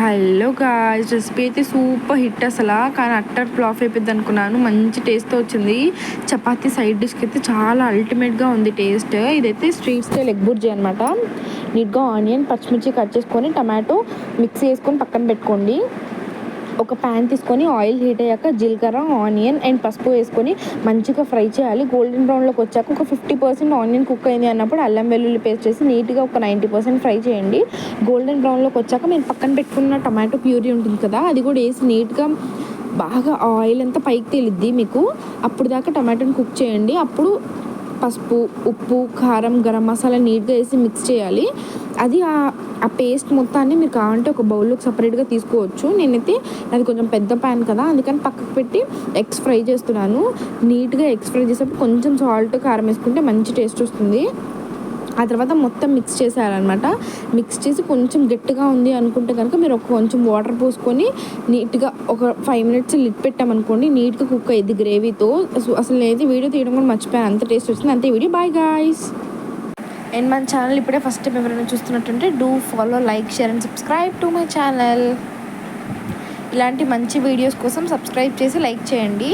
Hello guys, recipe అయితే super hit అసలు. కానీ అట్టర్ ఫ్లాప్ అయిపోయింది అనుకున్నాను. మంచి టేస్ట్తో వచ్చింది. చపాతీ సైడ్ డిష్కి అయితే చాలా అల్టిమేట్గా ఉంది టేస్ట్. ఇదైతే స్ట్రీట్ స్టైల్ ఎగ్ బుర్జీ అనమాట. నీట్గా ఆనియన్, పచ్చిమిర్చి కట్ చేసుకొని టమాటో మిక్స్ చేసుకొని పక్కన పెట్టుకోండి. ఒక ప్యాన్ తీసుకొని ఆయిల్ హీట్ అయ్యాక జీలకర్ర, ఆనియన్ అండ్ పసుపు వేసుకొని మంచిగా ఫ్రై చేయాలి. గోల్డెన్ బ్రౌన్లోకి వచ్చాక ఒక 50% ఆనియన్ కుక్ అయింది అన్నప్పుడు అల్లం వెల్లుల్లి పేస్ట్ వేసి నీట్గా ఒక 90% ఫ్రై చేయండి. గోల్డెన్ బ్రౌన్లోకి వచ్చాక మీరు పక్కన పెట్టుకున్న టమాటో ప్యూరీ ఉంటుంది కదా, అది కూడా వేసి నీట్గా బాగా ఆయిల్ అంతా పైకి తేలిద్ది మీకు. అప్పుడు దాకా టమాటోని కుక్ చేయండి. అప్పుడు పసుపు, ఉప్పు, కారం, గరం మసాలా నీట్గా వేసి మిక్స్ చేయాలి. అది ఆ పేస్ట్ మొత్తాన్ని మీరు కావాలంటే ఒక బౌల్లోకి సపరేట్గా తీసుకోవచ్చు. నేనైతే అది కొంచెం పెద్ద ప్యాన్ కదా, అందుకని పక్కకు పెట్టి ఎగ్స్ ఫ్రై చేస్తున్నాను. నీట్గా ఎగ్స్ ఫ్రై చేసేటప్పుడు కొంచెం సాల్ట్, కారం వేసుకుంటే మంచి టేస్ట్ వస్తుంది. ఆ తర్వాత మొత్తం మిక్స్ చేసేయాలన్నమాట. మిక్స్ చేసి కొంచెం గట్టిగా ఉంది అనుకుంటే కనుక మీరు కొంచెం వాటర్ పోసుకొని నీట్గా ఒక 5 minutes లిడ్ పెట్టామనుకోండి, నీట్గా కుక్ అయ్యింది గ్రేవీతో. అసలు నేనైతే వీడియో తీయడం కూడా మర్చిపోయాను, అంత టేస్ట్ వచ్చింది. అంతే వీడియో. Bye guys. అండ్ మన ఛానల్ ఇప్పుడే ఫస్ట్ టైం ఎవరైనా చూస్తున్నట్టుంటే do follow, like, share and subscribe to my channel. ఇలాంటి మంచి వీడియోస్ కోసం సబ్స్క్రైబ్ చేసి లైక్ చేయండి.